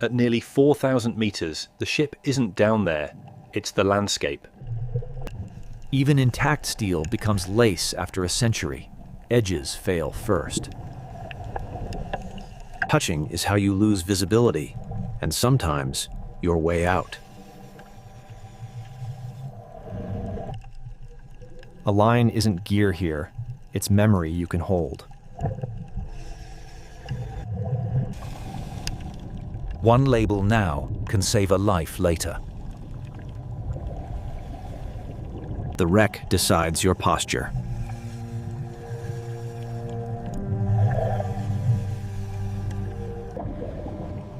At nearly 4,000 meters, the ship isn't down there, it's the landscape. Even intact steel becomes lace after a century. Edges fail first. Touching is how you lose visibility, and sometimes your way out. A line isn't gear here, it's memory you can hold. One label now can save a life later. The wreck decides your posture.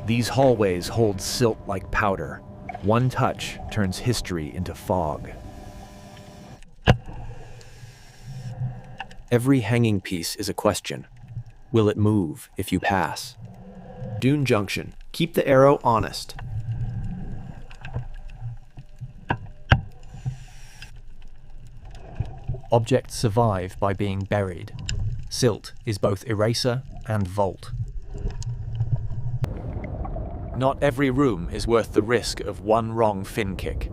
These hallways hold silt like powder. One touch turns history into fog. Every hanging piece is a question. Will it move if you pass? Dune Junction. Keep the arrow honest. Objects survive by being buried. Silt is both eraser and vault. Not every room is worth the risk of one wrong fin kick.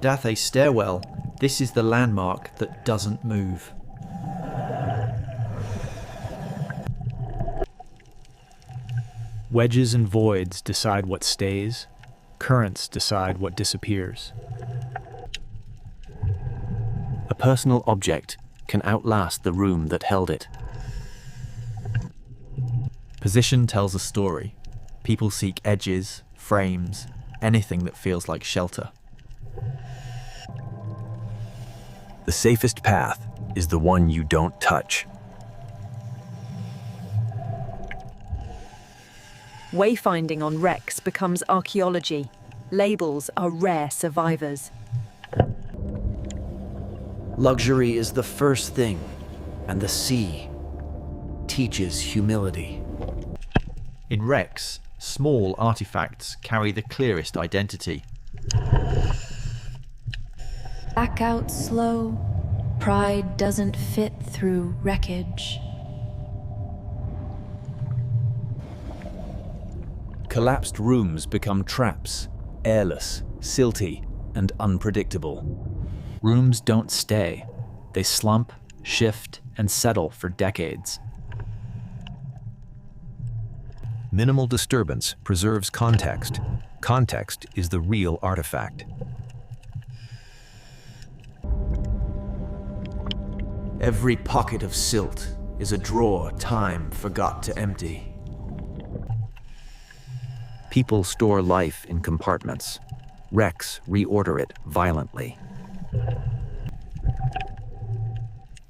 Decayed stairwell. This is the landmark that doesn't move. Wedges and voids decide what stays. Currents decide what disappears. A personal object can outlast the room that held it. Position tells a story. People seek edges, frames, anything that feels like shelter. The safest path is the one you don't touch. Wayfinding on wrecks becomes archaeology. Labels are rare survivors. Luxury is the first thing, and the sea teaches humility. In wrecks, small artifacts carry the clearest identity. Back out slow. Pride doesn't fit through wreckage. Collapsed rooms become traps, airless, silty, and unpredictable. Rooms don't stay. They slump, shift, and settle for decades. Minimal disturbance preserves context. Context is the real artifact. Every pocket of silt is a drawer time forgot to empty. People store life in compartments. Wrecks reorder it violently.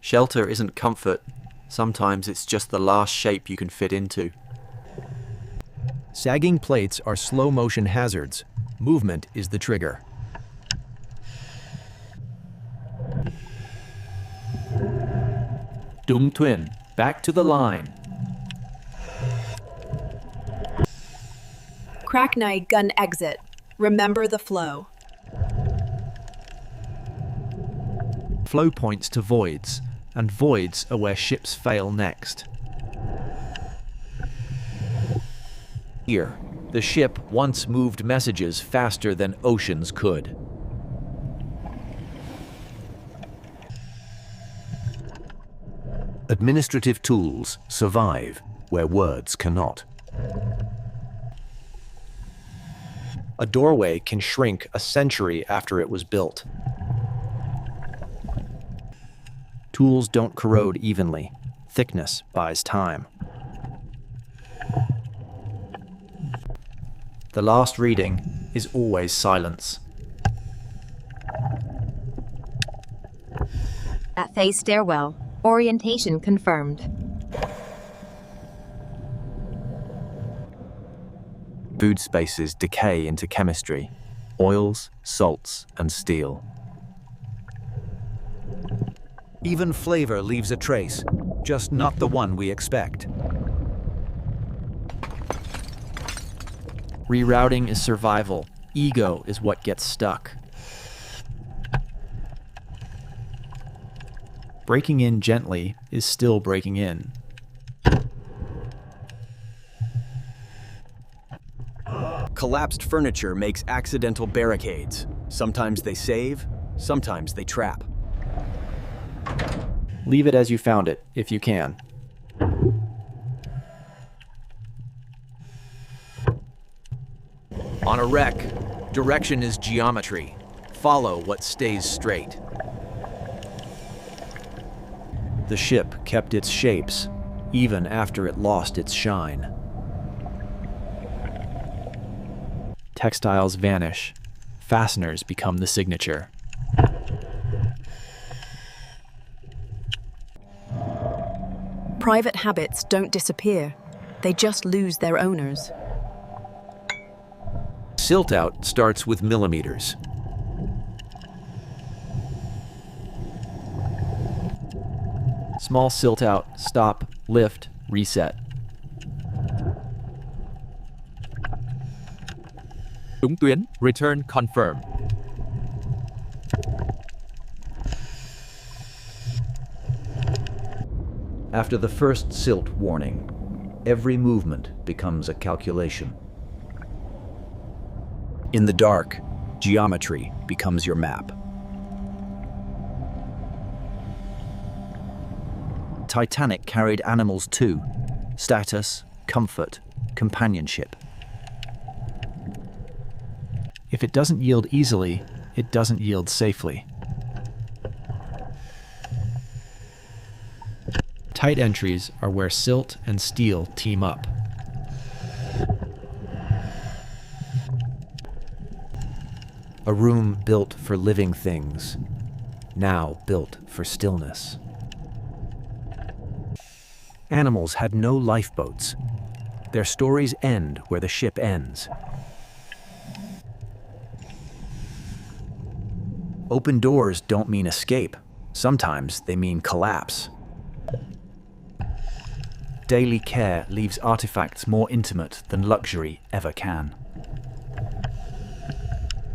Shelter isn't comfort. Sometimes it's just the last shape you can fit into. Sagging plates are slow-motion hazards. Movement is the trigger. Doom Twin, back to the line. Crack night gun exit. Remember the flow. Flow points to voids, and voids are where ships fail next. Here, the ship once moved messages faster than oceans could. Administrative tools survive where words cannot. A doorway can shrink a century after it was built. Tools don't corrode evenly. Thickness buys time. The last reading is always silence. Decayed stairwell. Orientation confirmed. Food spaces decay into chemistry, oils, salts, and steel. Even flavor leaves a trace, just not the one we expect. Rerouting is survival. Ego is what gets stuck. Breaking in gently is still breaking in. Collapsed furniture makes accidental barricades. Sometimes they save, sometimes they trap. Leave it as you found it, if you can. On a wreck, direction is geometry. Follow what stays straight. The ship kept its shapes, even after it lost its shine. Textiles vanish. Fasteners become the signature. Private habits don't disappear. They just lose their owners. Silt out starts with millimeters. Small silt out, stop, lift, reset. Đúng tuyến, return confirm. After the first silt warning, every movement becomes a calculation. In the dark, geometry becomes your map. Titanic carried animals too. Status, comfort, companionship. If it doesn't yield easily, it doesn't yield safely. Tight entries are where silt and steel team up. A room built for living things, now built for stillness. Animals had no lifeboats. Their stories end where the ship ends. Open doors don't mean escape. Sometimes they mean collapse. Daily care leaves artifacts more intimate than luxury ever can.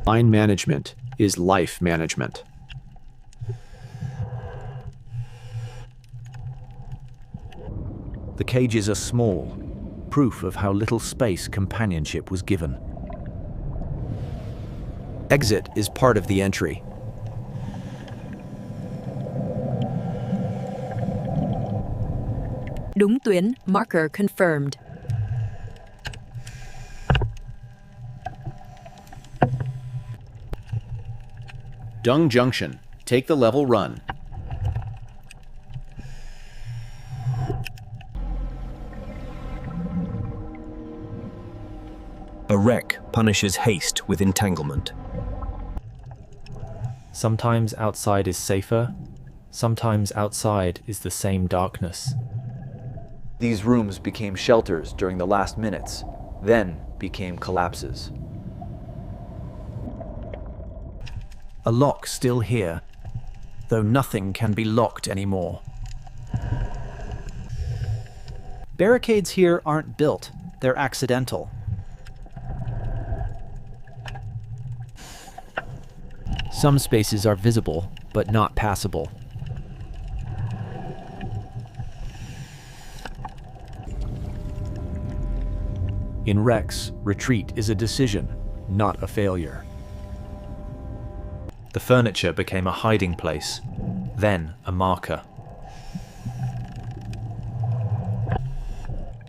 Line management is life management. The cages are small, proof of how little space companionship was given. Exit is part of the entry. Đúng tuyến, marker confirmed. JUNCTION, take the level run. A wreck punishes haste with entanglement. Sometimes outside is safer, sometimes outside is the same darkness. These rooms became shelters during the last minutes, then became collapses. A lock still here, though nothing can be locked anymore. Barricades here aren't built, they're accidental. Some spaces are visible, but not passable. In wrecks, retreat is a decision, not a failure. The furniture became a hiding place, then a marker.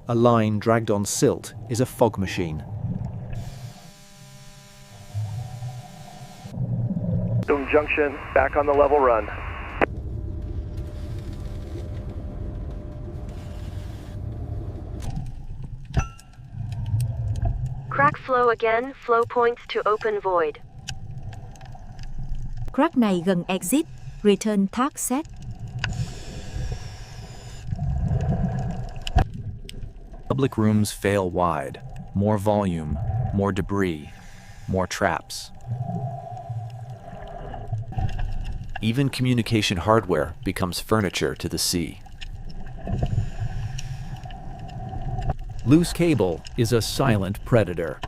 A line dragged on silt is a fog machine. Junction, back on the level run. Crack flow again, flow points to open void. Crack này gần exit, return target set. Public rooms fail wide. More volume, more debris, more traps. Even communication hardware becomes furniture to the sea. Loose cable is a silent predator.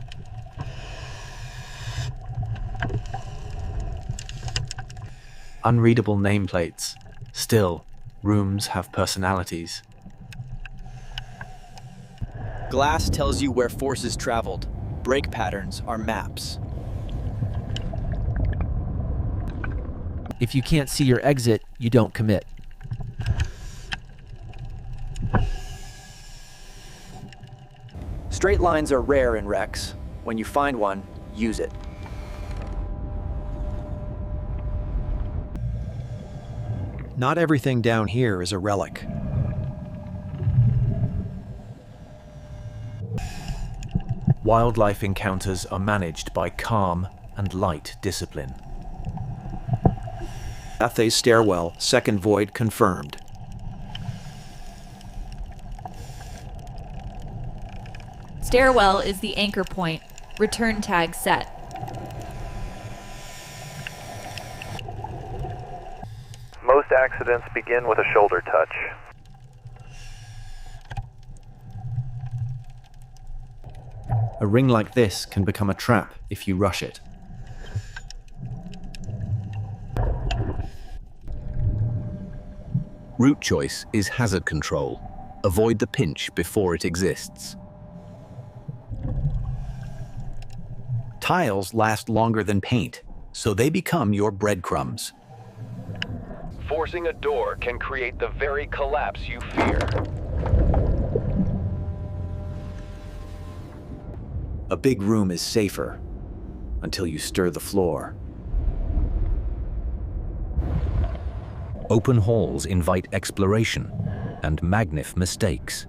Unreadable nameplates. Still, rooms have personalities. Glass tells you where forces traveled. Break patterns are maps. If you can't see your exit, you don't commit. Straight lines are rare in wrecks. When you find one, use it. Not everything down here is a relic. Wildlife encounters are managed by calm and light discipline. Cathay stairwell, second void confirmed. Stairwell is the anchor point. Return tag set. Most accidents begin with a shoulder touch. A ring like this can become a trap if you rush it. Route choice is hazard control. Avoid the pinch before it exists. Tiles last longer than paint, so they become your breadcrumbs. Forcing a door can create the very collapse you fear. A big room is safer until you stir the floor. Open halls invite exploration and magnify mistakes.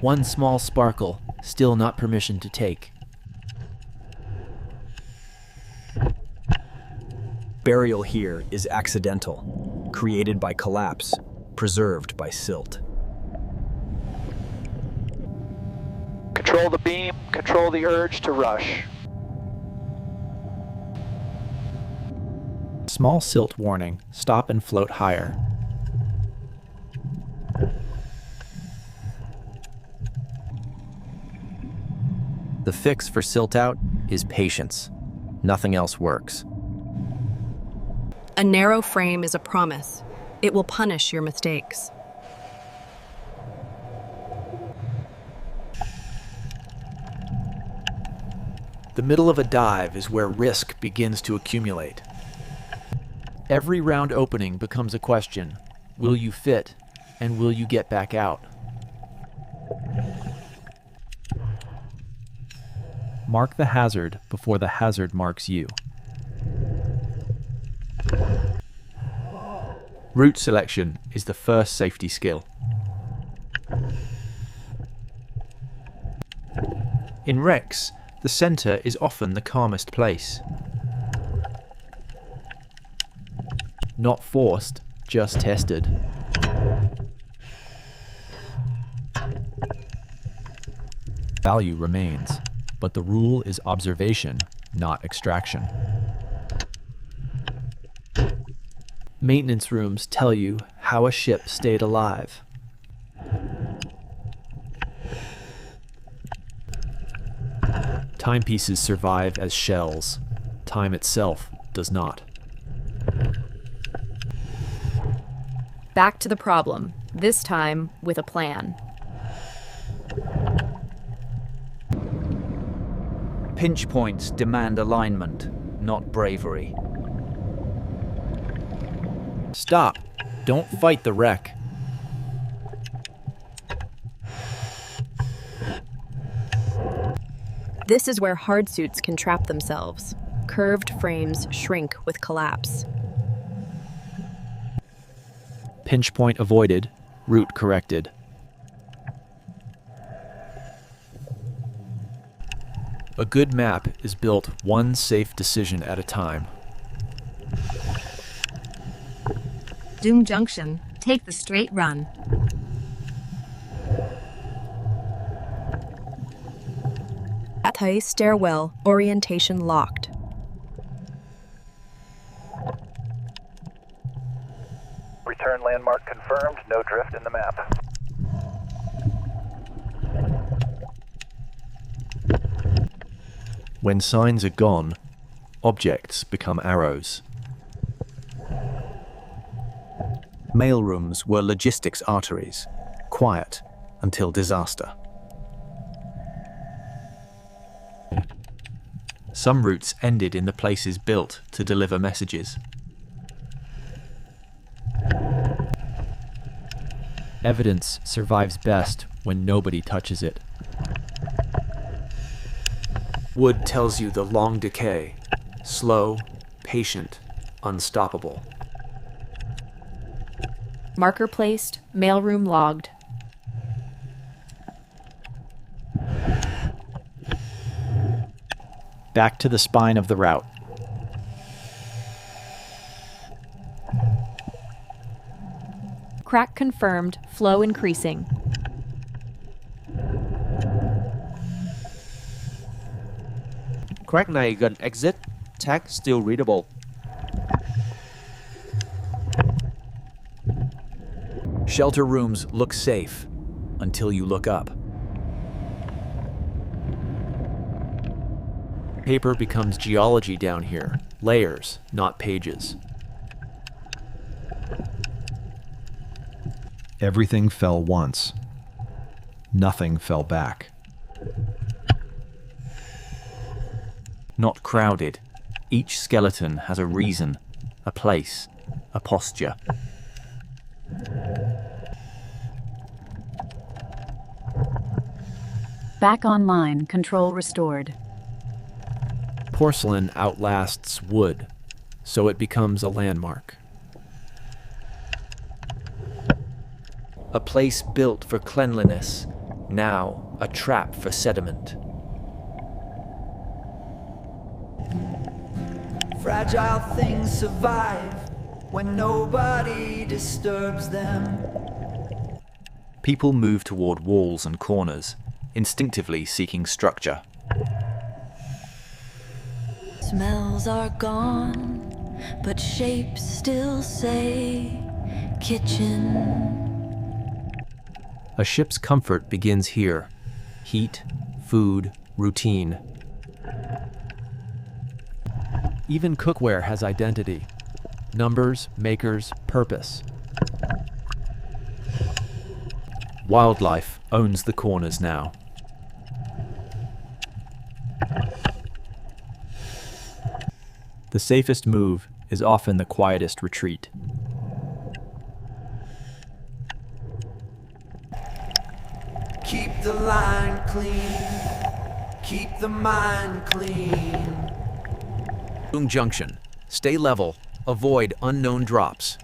One small sparkle, still not permission to take. Burial here is accidental, created by collapse, preserved by silt. Control the beam, control the urge to rush. Small silt warning, stop and float higher. The fix for silt out is patience. Nothing else works. A narrow frame is a promise. It will punish your mistakes. The middle of a dive is where risk begins to accumulate. Every round opening becomes a question. Will you fit? And will you get back out? Mark the hazard before the hazard marks you. Route selection is the first safety skill. In wrecks, the center is often the calmest place. Not forced, just tested. Value remains, but the rule is observation, not extraction. Maintenance rooms tell you how a ship stayed alive. Timepieces survive as shells. Time itself does not. Back to the problem, this time with a plan. Pinch points demand alignment, not bravery. Stop. Don't fight the wreck. This is where hard suits can trap themselves. Curved frames shrink with collapse. Pinch point avoided, route corrected. A good map is built one safe decision at a time. JUNCTION, take the straight run. Cathay stairwell, orientation locked. Return landmark confirmed, no drift in the map. When signs are gone, objects become arrows. Mailrooms were logistics arteries, quiet until disaster. Some routes ended in the places built to deliver messages. Evidence survives best when nobody touches it. Wood tells you the long decay. Slow, patient, unstoppable. Marker placed, mailroom logged. Back to the spine of the route. Crack confirmed, flow increasing. Crack này gần exit, tag still readable. Shelter rooms look safe until you look up. Paper becomes geology down here. Layers, not pages. Everything fell once. Nothing fell back. Not crowded. Each skeleton has a reason, a place, a posture. Back online, control restored. Porcelain outlasts wood, so it becomes a landmark. A place built for cleanliness, now a trap for sediment. Fragile things survive when nobody disturbs them. People move toward walls and corners, instinctively seeking structure. Smells are gone, but shapes still say kitchen. A ship's comfort begins here. Heat, food, routine. Even cookware has identity. Numbers, makers, purpose. Wildlife owns the corners now. The safest move is often the quietest retreat. Keep the line clean. Keep the mind clean. JUNCTION. Stay level. Avoid unknown drops.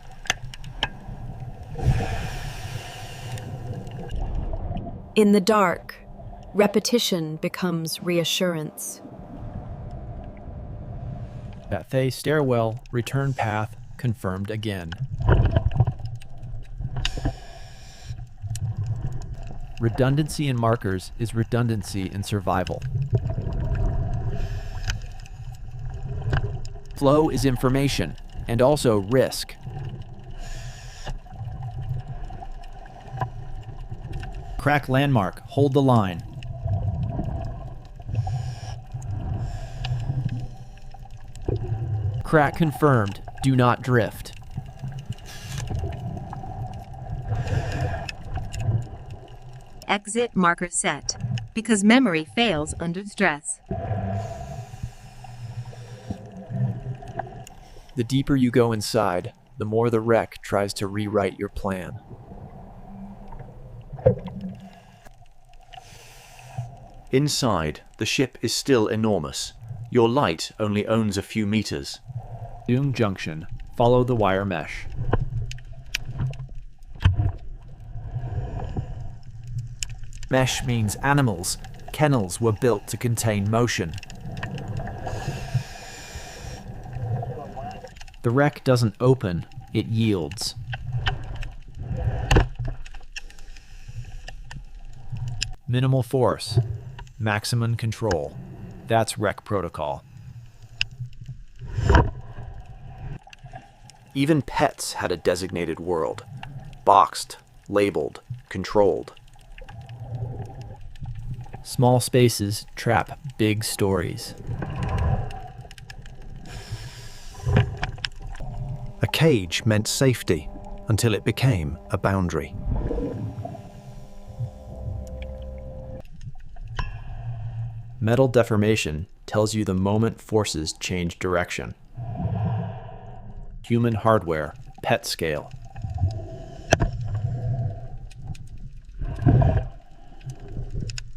In the dark, repetition becomes reassurance. Cathay stairwell, return path confirmed again. Redundancy in markers is redundancy in survival. Flow is information, and also risk. Crack landmark, hold the line. Crack confirmed, do not drift. Exit marker set, because memory fails under stress. The deeper you go inside, the more the wreck tries to rewrite your plan. Inside, the ship is still enormous. Your light only owns a few meters. JUNCTION. Follow the wire mesh. Mesh means animals. Kennels were built to contain motion. The wreck doesn't open, it yields. Minimal force. Maximum control. That's wreck protocol. Even pets had a designated world. Boxed, labeled, controlled. Small spaces trap big stories. A cage meant safety until it became a boundary. Metal deformation tells you the moment forces change direction. Human hardware, pet scale.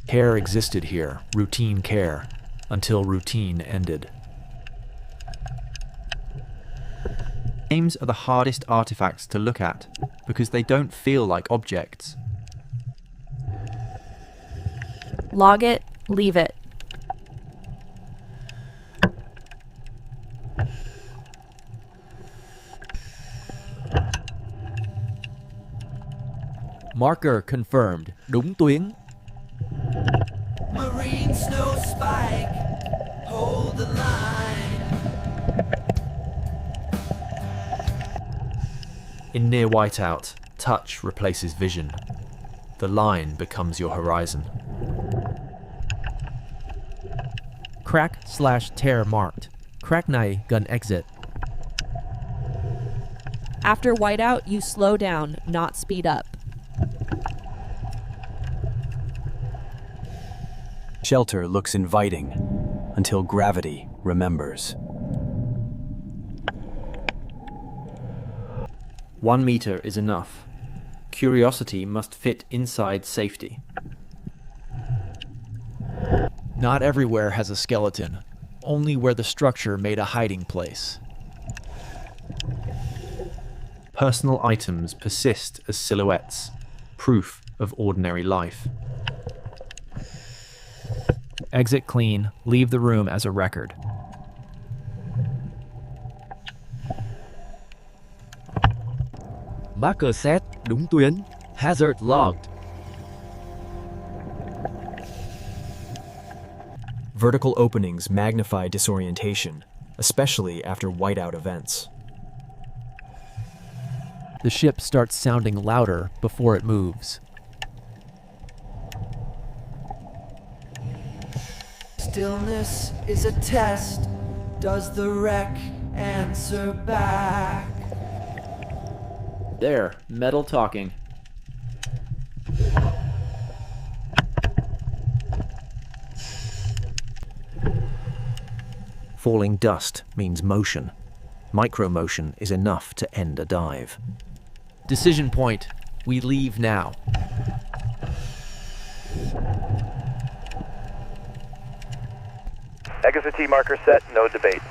Care existed here, routine care, until routine ended. Names are the hardest artifacts to look at because they don't feel like objects. Log it, leave it. Marker confirmed. Đúng tuyến. Marine snow spike, hold the line. In near whiteout, touch replaces vision. The line becomes your horizon. Crack/tear marked. Crack này gần exit. After whiteout, you slow down, not speed up. Shelter looks inviting until gravity remembers. 1 meter is enough. Curiosity must fit inside safety. Not everywhere has a skeleton, only where the structure made a hiding place. Personal items persist as silhouettes, proof of ordinary life. Exit clean, leave the room as a record. Marker set, đúng tuyến. Hazard logged. Vertical openings magnify disorientation, especially after whiteout events. The ship starts sounding louder before it moves. Stillness is a test. Does the wreck answer back? There, metal talking. Falling dust means motion. Micromotion is enough to end a dive. Decision point. We leave now. Exit marker set, no debate.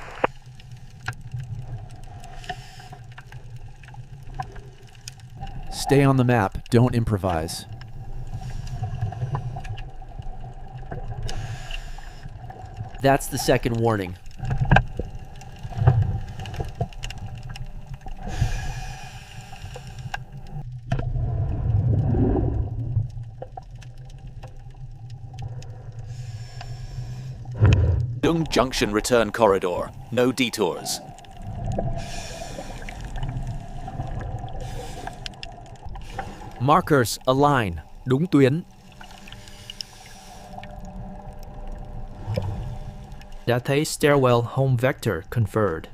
Stay on the map, don't improvise. That's the second warning. JUNCTION return corridor, no detours. Markers align, đúng tuyến. Đã thấy stairwell home vector conferred.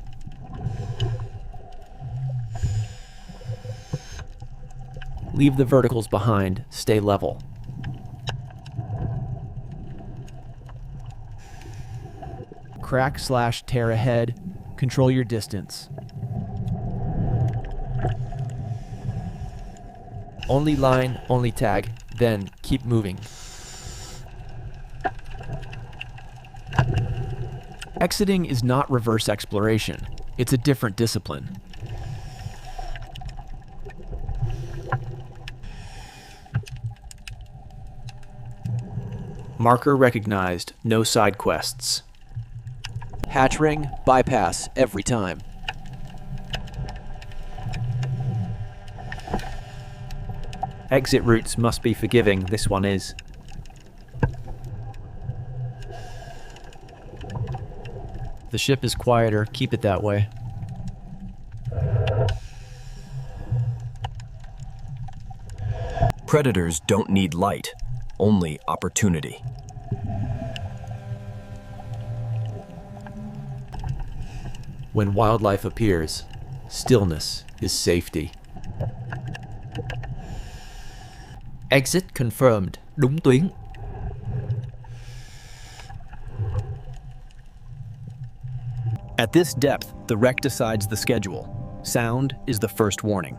Leave the verticals behind, stay level. Crack/tear ahead, control your distance. Only line, only tag, then keep moving. Exiting is not reverse exploration. It's a different discipline. Marker recognized, no side quests. Hatch ring, bypass every time. Exit routes must be forgiving, this one is. The ship is quieter, keep it that way. Predators don't need light, only opportunity. When wildlife appears, stillness is safety. Exit confirmed, đúng tuyến. At this depth, the wreck decides the schedule. Sound is the first warning.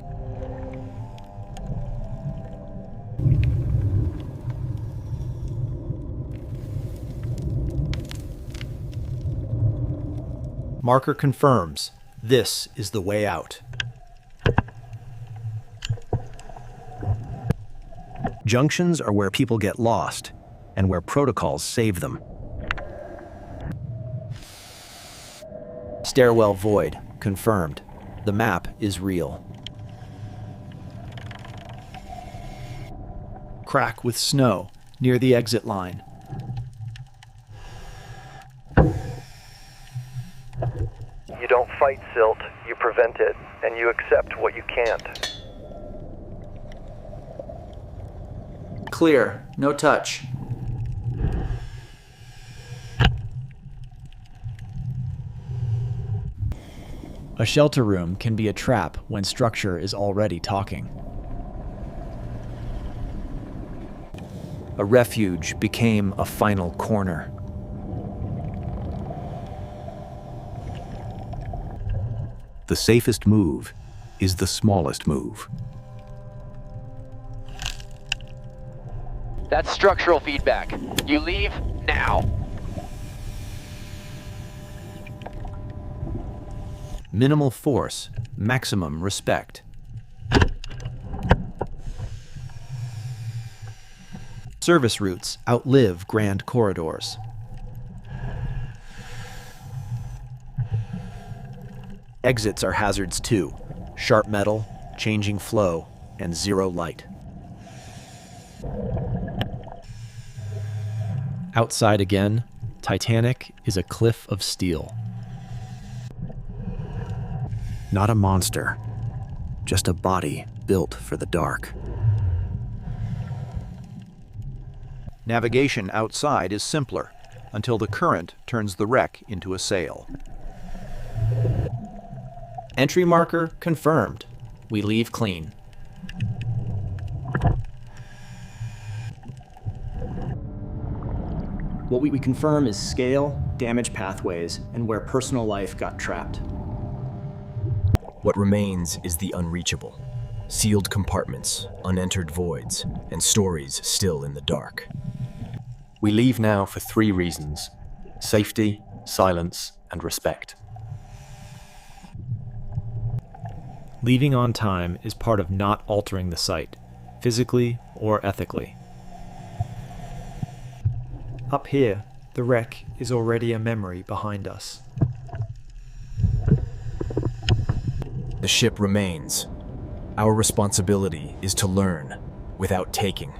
Marker confirms this is the way out. Junctions are where people get lost and where protocols save them. Stairwell void confirmed. The map is real. Crack with snow near the exit line. You don't fight silt, you prevent it, and you accept what you can't. Clear, no touch. A shelter room can be a trap when structure is already talking. A refuge became a final corner. The safest move is the smallest move. That's structural feedback. You leave now. Minimal force, maximum respect. Service routes outlive grand corridors. Exits are hazards too. Sharp metal, changing flow, and zero light. Outside again, Titanic is a cliff of steel. Not a monster, just a body built for the dark. Navigation outside is simpler, until the current turns the wreck into a sail. Entry marker confirmed. We leave clean. What we confirm is scale, damage pathways, and where personal life got trapped. What remains is the unreachable. Sealed compartments, unentered voids, and stories still in the dark. We leave now for 3 reasons: safety, silence, and respect. Leaving on time is part of not altering the site, physically or ethically. Up here, the wreck is already a memory behind us. The ship remains. Our responsibility is to learn without taking.